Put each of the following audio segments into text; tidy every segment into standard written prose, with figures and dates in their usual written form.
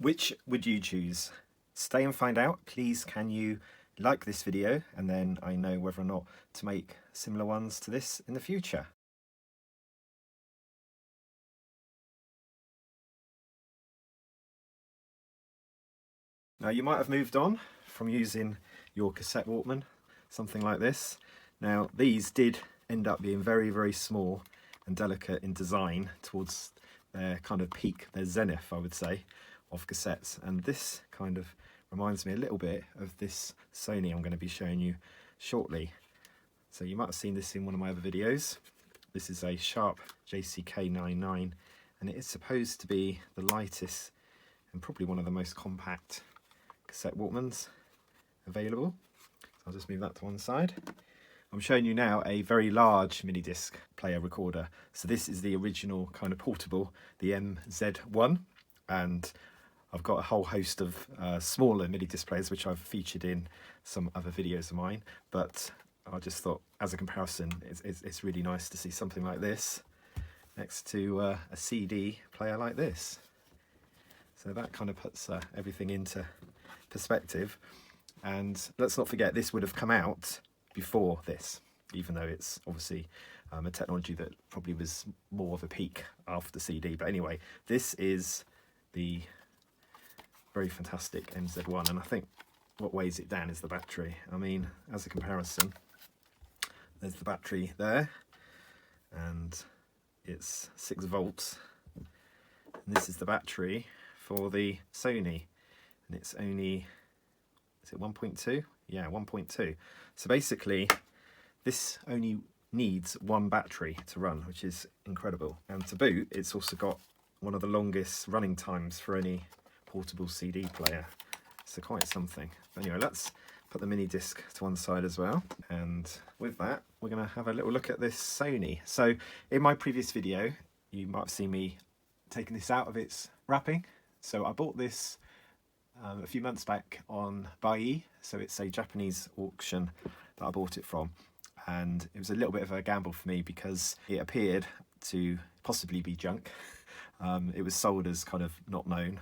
Which would you choose? Stay and find out. Please can you like this video, and then I know whether or not to make similar ones to this in the future. Now you might have moved on from using your cassette Walkman, something like this. Now these did end up being very, very small and delicate in design towards their kind of peak, their zenith, I would say, of cassettes. And this kind of reminds me a little bit of this Sony I'm going to be showing you shortly. So you might have seen this in one of my other videos. This is a Sharp JCK99, and it is supposed to be the lightest and probably one of the most compact cassette Walkmans available. So I'll just move that to one side. I'm showing you now a very large mini disc player recorder. So this is the original kind of portable, the MZ1, and I've got a whole host of smaller mini disc players which I've featured in some other videos of mine, but I just thought as a comparison it's really nice to see something like this next to a CD player like this. So that kind of puts everything into perspective. And let's not forget, this would have come out before this, even though it's obviously a technology that probably was more of a peak after CD. But anyway, this is the very fantastic MZ1, and I think what weighs it down is the battery. I mean, as a comparison, there's the battery there, and it's 6 volts, and this is the battery for the Sony, and it's only, is it 1.2? Yeah, 1.2. So basically this only needs one battery to run, which is incredible. And to boot, it's also got one of the longest running times for any portable CD player, so quite something. But anyway, let's put the mini disc to one side as well, and with that we're going to have a little look at this Sony. So in my previous video you might have seen me taking this out of its wrapping. So I bought this a few months back on Buy, so it's a Japanese auction that I bought it from, and it was a little bit of a gamble for me because it appeared to possibly be junk. It was sold as kind of not known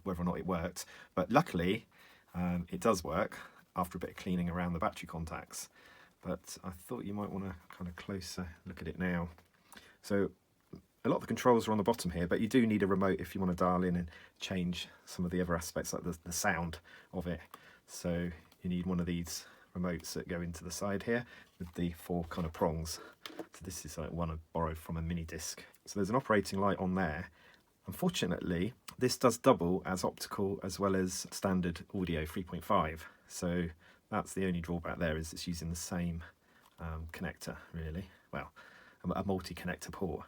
whether or not it worked, but luckily it does work after a bit of cleaning around the battery contacts. But I thought you might want to kind of closer look at it now. So a lot of the controls are on the bottom here, but you do need a remote if you want to dial in and change some of the other aspects, like the sound of it. So you need one of these remotes that go into the side here with the 4 kind of prongs. So this is like one I borrowed from a mini disc. So there's an operating light on there. Unfortunately, this does double as optical as well as standard audio 3.5. So that's the only drawback there, is it's using the same connector, really. Well, a multi-connector port.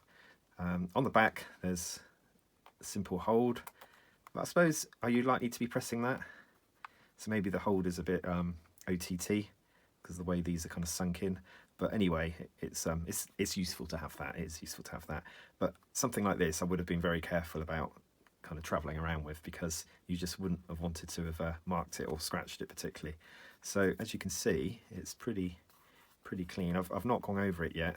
On the back there's a simple hold, but I suppose, are you likely to be pressing that? So maybe the hold is a bit OTT because the way these are kind of sunk in. But anyway, it's useful to have that. It's useful to have that. But something like this I would have been very careful about kind of travelling around with, because you just wouldn't have wanted to have marked it or scratched it particularly. So as you can see, it's pretty clean. I've not gone over it yet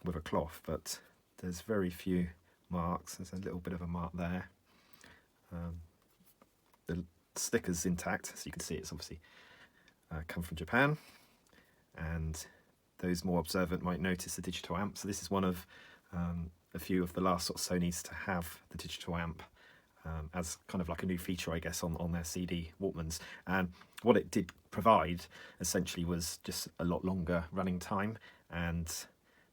with a cloth, but there's very few marks. There's a little bit of a mark there. The sticker's intact, so you can see it's obviously come from Japan. And those more observant might notice the digital amp. So this is one of a few of the last sort of Sonys to have the digital amp as kind of like a new feature, I guess, on their CD Walkmans. And what it did provide essentially was just a lot longer running time, and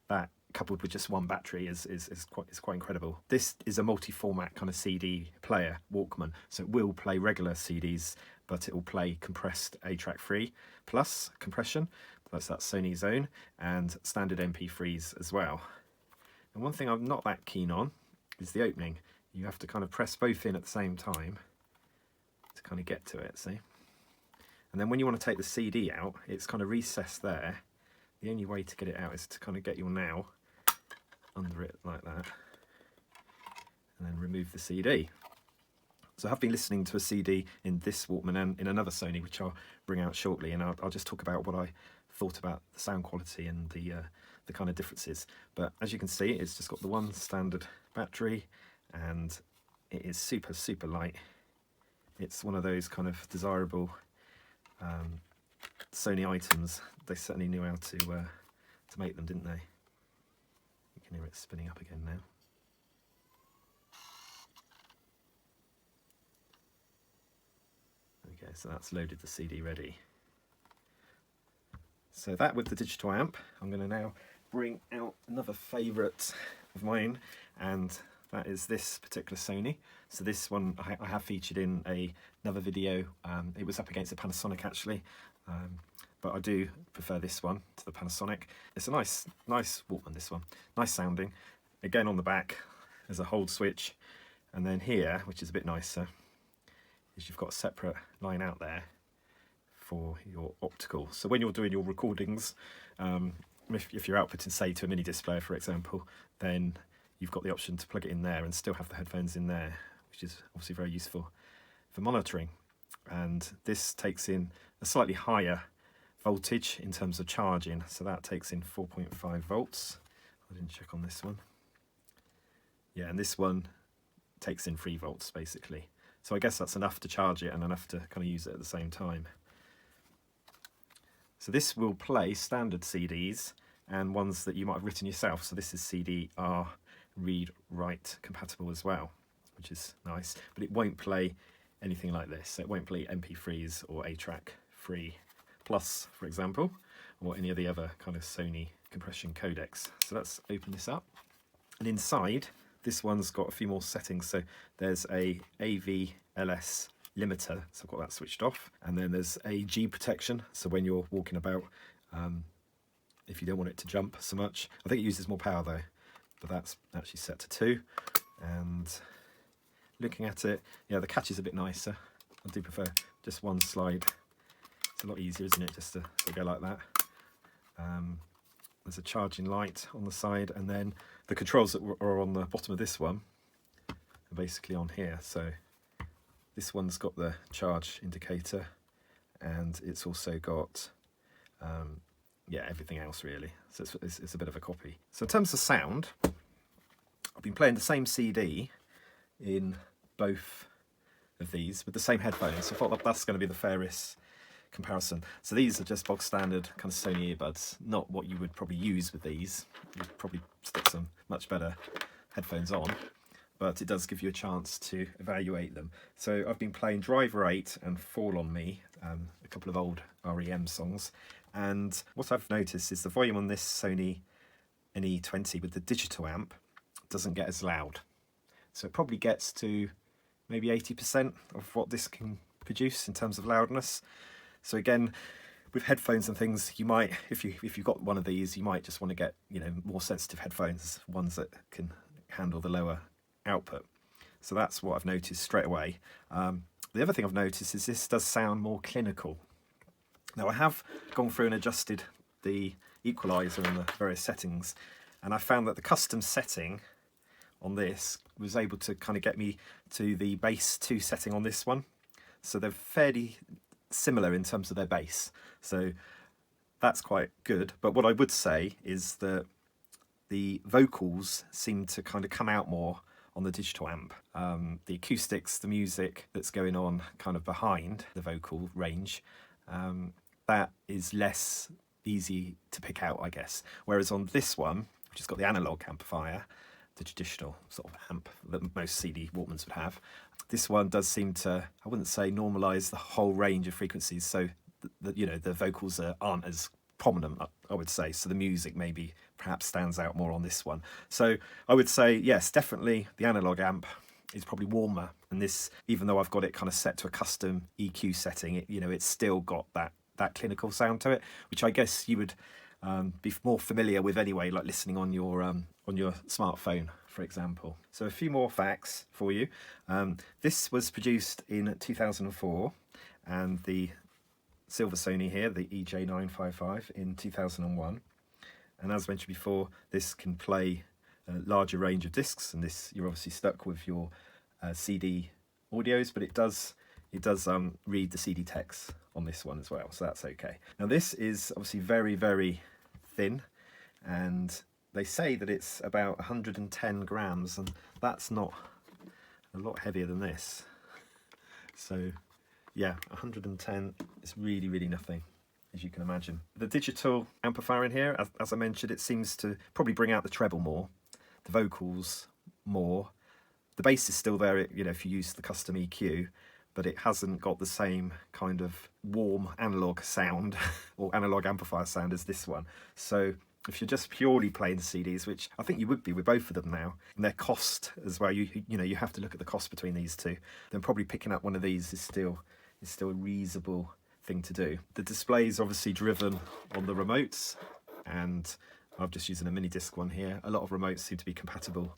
that coupled with just one battery is quite incredible. This is a multi-format kind of CD player Walkman, so it will play regular CDs, but it will play compressed A-track free plus compression. That's that Sony's own, and standard MP3s as well. And one thing I'm not that keen on is the opening. You have to kind of press both in at the same time to kind of get to it, see? And then when you want to take the CD out, it's kind of recessed there. The only way to get it out is to kind of get your nail under it like that, and then remove the CD. So I have been listening to a CD in this Walkman and in another Sony, which I'll bring out shortly, and I'll just talk about what I thought about the sound quality and the kind of differences. But as you can see, it's just got the one standard battery, and it is super, super light. It's one of those kind of desirable Sony items. They certainly knew how to make them, didn't they? You can hear it spinning up again now. Okay, so that's loaded the CD ready. So that with the digital amp, I'm going to now bring out another favourite of mine, and that is this particular Sony. So this one I have featured in another video. It was up against the Panasonic actually, but I do prefer this one to the Panasonic. It's a nice Walkman, this one. Nice sounding. Again, on the back there's a hold switch, and then here, which is a bit nicer, is you've got a separate line out there for your optical. So when you're doing your recordings, if you're outputting, say, to a mini disc player, for example, then you've got the option to plug it in there and still have the headphones in there, which is obviously very useful for monitoring. And this takes in a slightly higher voltage in terms of charging, so that takes in 4.5 volts. I didn't check on this one. Yeah, and this one takes in 3 volts basically. So I guess that's enough to charge it and enough to kind of use it at the same time. So this will play standard CDs and ones that you might have written yourself. So this is CD-R read write compatible as well, which is nice. But it won't play anything like this. So it won't play MP3s or A-Track 3 Plus, for example, or any of the other kind of Sony compression codecs. So let's open this up. And inside, this one's got a few more settings. So there's a AVLS limiter, so I've got that switched off, and then there's a G protection, so when you're walking about, if you don't want it to jump so much. I think it uses more power though, but that's actually set to 2. And looking at it, yeah, the catch is a bit nicer. I do prefer just one slide. It's a lot easier, isn't it, just to sort of go like that. There's a charging light on the side, and then the controls that are on the bottom of this one are basically on here. So this one's got the charge indicator, and it's also got yeah, everything else really. So it's a bit of a copy. So in terms of sound, I've been playing the same CD in both of these with the same headphones. So I thought that's going to be the fairest comparison. So these are just bog standard kind of Sony earbuds, not what you would probably use with these. You'd probably stick some much better headphones on, but it does give you a chance to evaluate them. So I've been playing Driver 8 and Fall On Me, a couple of old REM songs, and what I've noticed is the volume on this Sony NE20 with the digital amp doesn't get as loud. So it probably gets to maybe 80% of what this can produce in terms of loudness. So again, with headphones and things, you might, if you've got one of these, you might just want to get, you know, more sensitive headphones, ones that can handle the lower output. So that's what I've noticed straight away. The other thing I've noticed is this does sound more clinical. Now I have gone through and adjusted the equalizer and the various settings, and I found that the custom setting on this was able to kind of get me to the bass 2 setting on this one. So they're fairly similar in terms of their bass, so that's quite good. But what I would say is that the vocals seem to kind of come out more on the digital amp. The acoustics, the music that's going on kind of behind the vocal range, that is less easy to pick out, I guess. Whereas on this one, which has got the analog amplifier, the traditional sort of amp that most CD Walkmans would have, this one does seem to, I wouldn't say normalise the whole range of frequencies, so you know, the vocals aren't as prominent, I would say, so the music maybe perhaps stands out more on this one. So I would say yes, definitely the analog amp is probably warmer, and this, even though I've got it kind of set to a custom EQ setting, you know, it's still got that clinical sound to it, which I guess you would be more familiar with anyway, like listening on your smartphone, for example. So a few more facts for you. This was produced in 2004, and the silver Sony here, the EJ955, in 2001. And as mentioned before, this can play a larger range of discs, and this, you're obviously stuck with your CD audios, but it does read the CD text on this one as well, so that's okay. Now this is obviously very, very thin, and they say that it's about 110 grams, and that's not a a lot heavier than this. So yeah, 110 is really, really nothing, as you can imagine. The digital amplifier in here, as I mentioned, it seems to probably bring out the treble more, the vocals more. The bass is still there, you know, if you use the custom EQ, but it hasn't got the same kind of warm analog sound or analog amplifier sound as this one. So if you're just purely playing CDs, which I think you would be with both of them now, and their cost as well, you know, you have to look at the cost between these two, then probably picking up one of these is still a reasonable thing to do. The display is obviously driven on the remotes, and I'm just using a mini disc one here. A lot of remotes seem to be compatible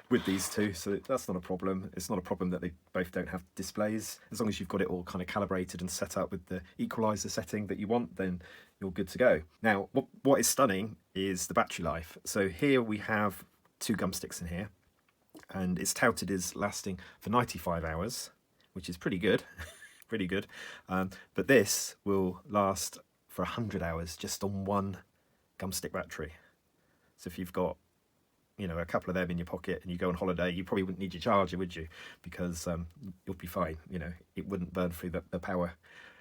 with these two, so that's not a problem. It's not a problem that they both don't have displays. As long as you've got it all kind of calibrated and set up with the equalizer setting that you want, then you're good to go. Now, what is stunning is the battery life. So here we have 2 gum sticks in here, and it's touted as lasting for 95 hours, which is pretty good, pretty good. But this will last for 100 hours just on 1 gum stick battery. So if you've got, you know, a couple of them in your pocket and you go on holiday, you probably wouldn't need your charger, would you? Because you'll be fine. You know, it wouldn't burn through the power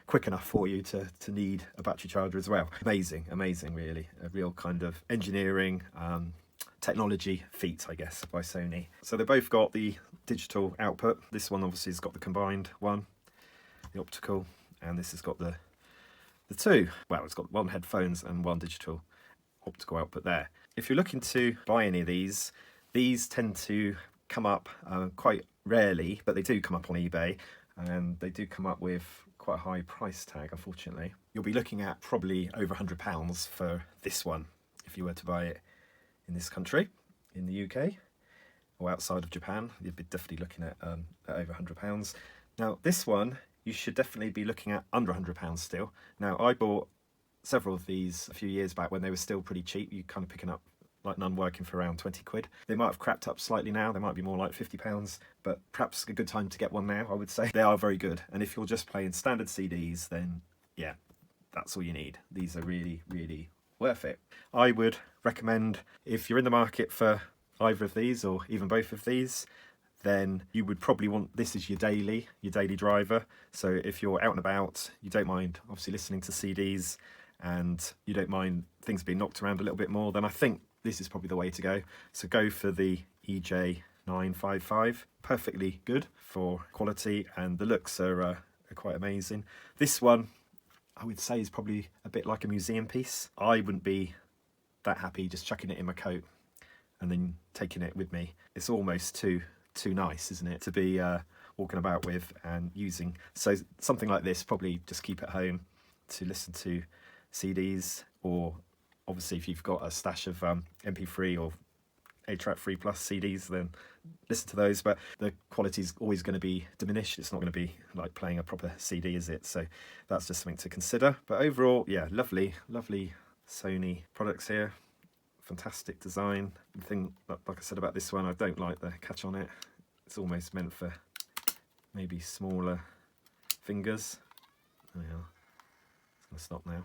quick enough for you to need a battery charger as well. Amazing, amazing, really. A real kind of engineering, technology feat, I guess, by Sony. So they both got the digital output. This one obviously has got the combined one, the optical, and this has got the 2. Well, it's got 1 headphones and 1 digital optical output there. If you're looking to buy any of these tend to come up quite rarely, but they do come up on eBay, and they do come up with quite a high price tag, unfortunately. You'll be looking at probably over £100 for this one if you were to buy it in this country, in the UK, or outside of Japan. You'd be definitely looking at over £100. Now, this one, you should definitely be looking at under £100 still. Now, I bought several of these a few years back when they were still pretty cheap. You're kind of picking up like none working for around 20 quid. They might have crapped up slightly now. They might be more like £50, but perhaps a good time to get one now, I would say. They are very good. And if you're just playing standard CDs, then yeah, that's all you need. These are really, really worth it. I would recommend, if you're in the market for either of these or even both of these, then you would probably want this as your daily driver. So if you're out and about, you don't mind obviously listening to CDs, and you don't mind things being knocked around a little bit more, then I think this is probably the way to go. So go for the EJ955. Perfectly good for quality, and the looks are quite amazing. This one, I would say, is probably a bit like a museum piece. I wouldn't be that happy just chucking it in my coat and then taking it with me. It's almost too nice, isn't it, to be walking about with and using. So something like this, probably just keep at home to listen to CDs, or obviously if you've got a stash of MP3 or 8-track 3 plus CDs, then listen to those, but the quality is always going to be diminished. It's not going to be like playing a proper CD, is it? So that's just something to consider. But overall, yeah, lovely Sony products here. Fantastic design. The thing, like I said about this one, I don't like the catch on it. It's almost meant for maybe smaller fingers. There we are. It's going to stop now.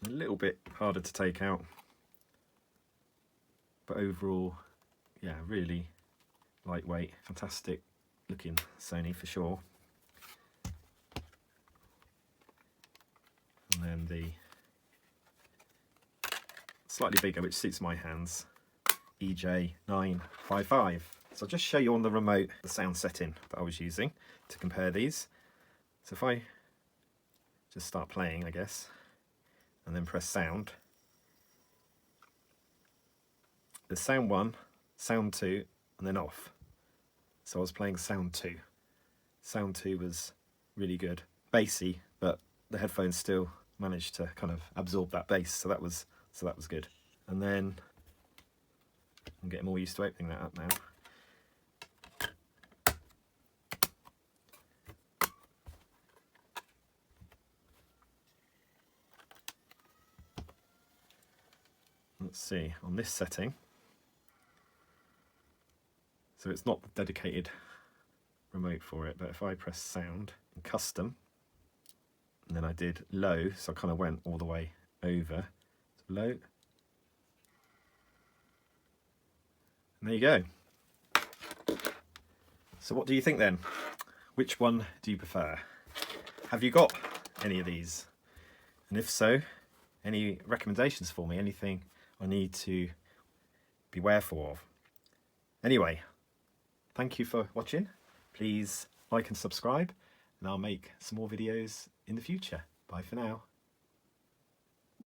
A little bit harder to take out, but overall, yeah, really lightweight, fantastic looking Sony for sure. And then the slightly bigger, which suits my hands, EJ955. So I'll just show you on the remote the sound setting that I was using to compare these. So if I just start playing, I guess, and then press sound, there's sound 1, sound 2, and then off. So I was playing sound 2. Sound 2 was really good, bassy, but the headphones still managed to kind of absorb that bass, so that was good. And then I'm getting more used to opening that up now. Let's see, on this setting, so it's not the dedicated remote for it, but if I press sound and custom, and then I did low, so I kind of went all the way over to low, and there you go. So what do you think then? Which one do you prefer? Have you got any of these? And if so, any recommendations for me? Anything I need to be wareful of? Anyway, thank you for watching. Please like and subscribe, and I'll make some more videos in the future. Bye for now.